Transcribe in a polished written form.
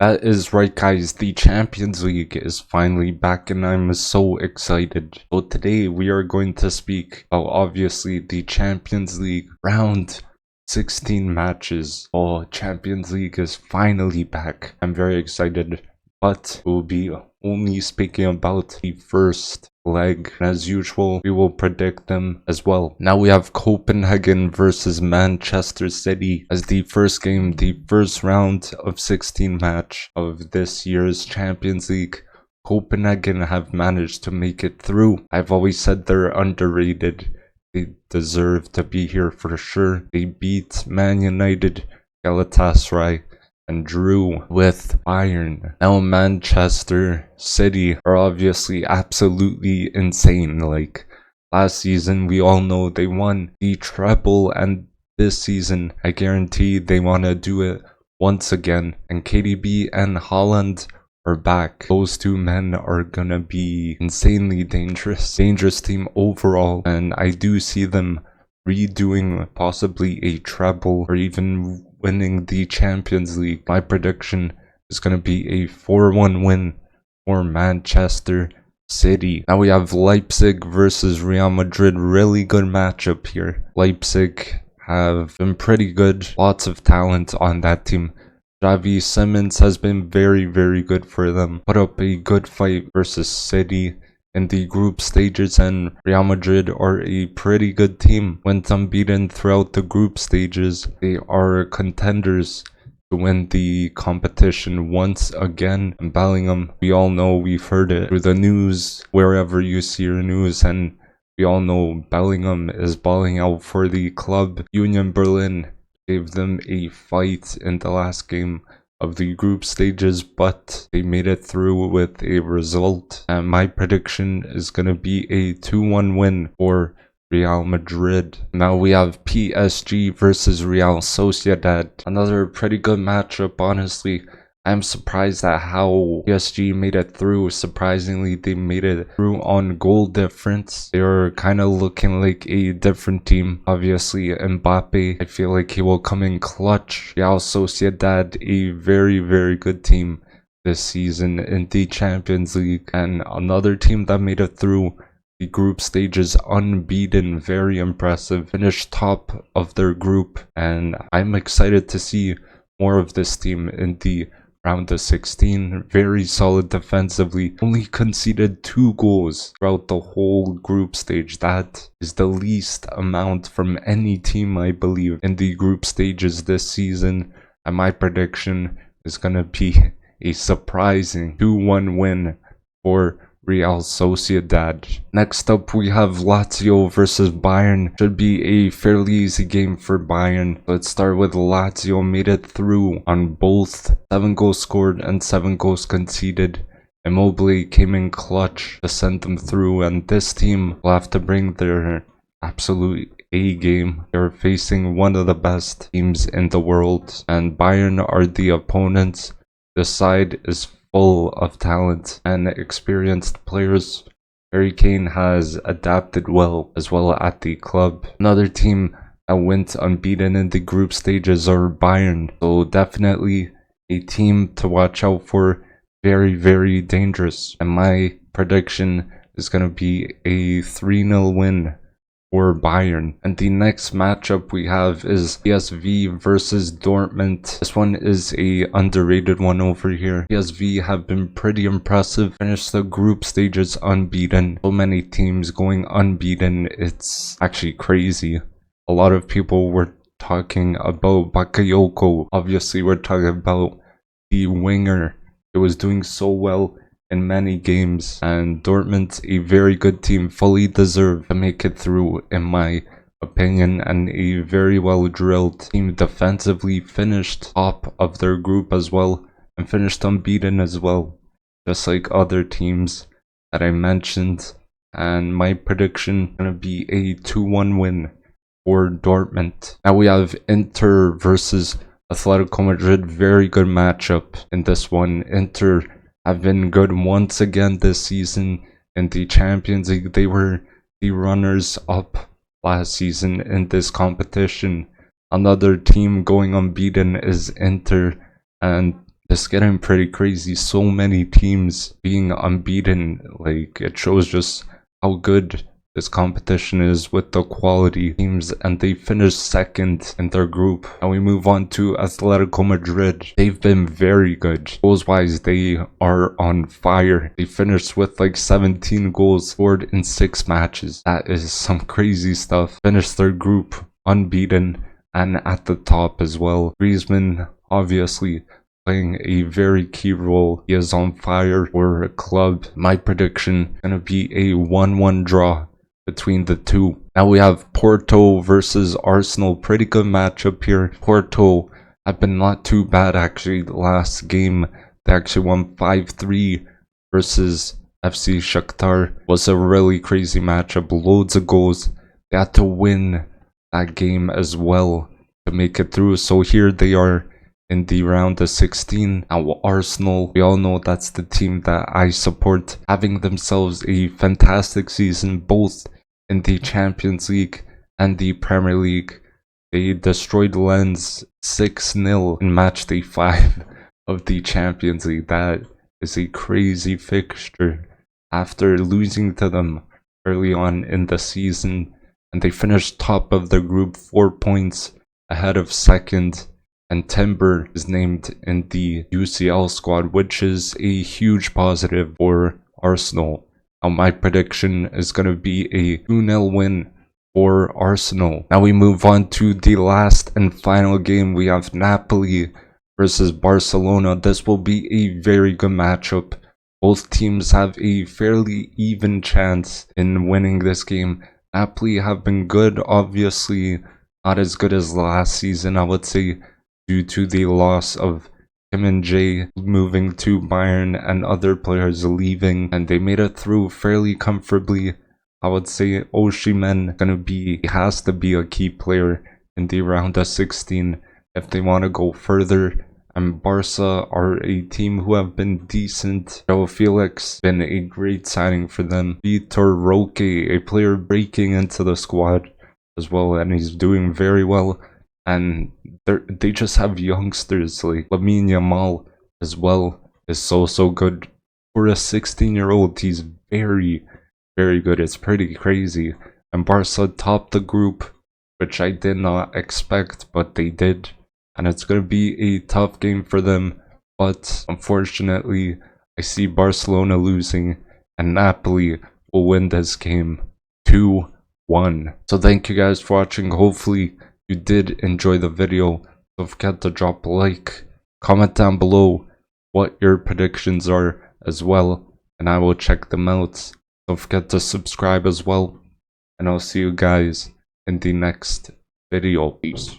That is right, guys. The Champions League is finally back, and I'm so excited. So, today we are going to speak about obviously the Champions League round 16 matches. Oh, Champions League is finally back. I'm very excited, but we'll be only speaking about the first leg. As usual, we will predict them as well. Now we have Copenhagen versus Manchester City as the first game, the first round of 16 match of this year's Champions League. Copenhagen have managed to make it through. I've always said they're underrated. They deserve to be here for sure. They beat Man United, Galatasaray, and drew with Bayern. Now Manchester City are obviously absolutely insane. Like last season, we all know they won the treble, and this season, I guarantee they want to do it once again. And KDB and Haaland are back. Those two men are gonna be insanely dangerous team overall, and I do see them redoing possibly a treble or even winning the Champions League. My prediction is going to be a 4-1 win for Manchester City. Now we have Leipzig versus Real Madrid. Really good matchup here. Leipzig have been pretty good. Lots of talent on that team. Xavi Simons has been very, very good for them. Put up a good fight versus City in the group stages, and Real Madrid are a pretty good team. Went unbeaten throughout the group stages. They are contenders to win the competition once again. And Bellingham, we all know, we've heard it through the news, wherever you see your news, and we all know Bellingham is balling out for the club. Union Berlin gave them a fight in the last game of the group stages, but they made it through with a result, and my prediction is going to be a 2-1 win for Real Madrid. Now we have PSG versus Real Sociedad. Another pretty good matchup, honestly. I'm surprised at how PSG made it through. Surprisingly, they made it through on goal difference. They're kind of looking like a different team. Obviously, Mbappe, I feel like he will come in clutch. Real Sociedad, a very, very good team this season in the Champions League. And another team that made it through the group stages unbeaten. Very impressive. Finished top of their group. And I'm excited to see more of this team in the round of 16. Very solid defensively. Only conceded 2 goals throughout the whole group stage. That is the least amount from any team, I believe, in the group stages this season. And my prediction is gonna be a surprising 2-1 win for Real Sociedad. Next up, we have Lazio versus Bayern. Should be a fairly easy game for Bayern. Let's start with Lazio. Made it through on both. 7 goals scored and 7 goals conceded. Immobile came in clutch to send them through, and this team will have to bring their absolute A game. They're facing one of the best teams in the world, and Bayern are the opponents. The side is full of talent and experienced players. Harry Kane has adapted well as well at the club. Another team that went unbeaten in the group stages are Bayern, so definitely a team to watch out for. Very, very dangerous, and my prediction is going to be a 3-0 win for Bayern. And the next matchup we have is PSV versus Dortmund. This one is a underrated one over here. PSV have been pretty impressive. Finished the group stages unbeaten. So many teams going unbeaten. It's actually crazy. A lot of people were talking about Bakayoko. Obviously, we're talking about the winger. It was doing so well in many games, and Dortmund, a very good team, fully deserve to make it through in my opinion, and a very well drilled team defensively. Finished top of their group as well, and finished unbeaten as well, just like other teams that I mentioned. And my prediction is gonna be a 2-1 win for Dortmund. Now we have Inter versus Atletico Madrid. Very good matchup in this one. Inter have been good once again this season in the Champions League. They were the runners up last season in this competition. Another team going unbeaten is Inter, and It's getting pretty crazy. So many teams being unbeaten. Like, it shows just how good this competition is with the quality teams, and they finished second in their group. And we move on to Atletico Madrid. They've been very good. Goals wise, they are on fire. They finished with like 17 goals scored in 6 matches. That is some crazy stuff. Finished their group unbeaten and at the top as well. Griezmann, obviously, playing a very key role. He is on fire for a club. My prediction gonna be a 1-1 draw between the two. Now we have Porto versus Arsenal. Pretty good matchup here. Porto have been not too bad actually. The last game they actually won 5-3 versus FC Shakhtar. Was a really crazy matchup. Loads of goals. They had to win that game as well to make it through. So here they are in the round of 16. Now Arsenal, we all know that's the team that I support, having themselves a fantastic season both in the Champions League and the Premier League. They destroyed Lens 6-0 in matchday 5 of the Champions League. That is a crazy fixture after losing to them early on in the season, and they finished top of their group, 4 points ahead of second, and Timber is named in the UCL squad, which is a huge positive for Arsenal. Now my prediction is going to be a 2-0 win for Arsenal. Now we move on to the last and final game. We have Napoli versus Barcelona. This will be a very good matchup. Both teams have a fairly even chance in winning this game. Napoli have been good, obviously not as good as last season, I would say, due to the loss of Kim and Jay moving to Bayern and other players leaving, and they made it through fairly comfortably. I would say Osimhen has to be a key player in the round of 16 if they want to go further. And Barca are a team who have been decent. Joao Felix been a great signing for them. Vitor Roque, a player breaking into the squad as well, and he's doing very well. And they just have youngsters like Lamine Yamal as well, is so good. For a 16-year-old, he's very good. It's pretty crazy. And Barca topped the group, which I did not expect, but they did. And it's going to be a tough game for them. But unfortunately, I see Barcelona losing, and Napoli will win this game 2-1. So thank you guys for watching. Hopefully you did enjoy the video. Don't forget to drop a like, comment down below what your predictions are as well, and I will check them out. Don't forget to subscribe as well, and I'll see you guys in the next video. Peace.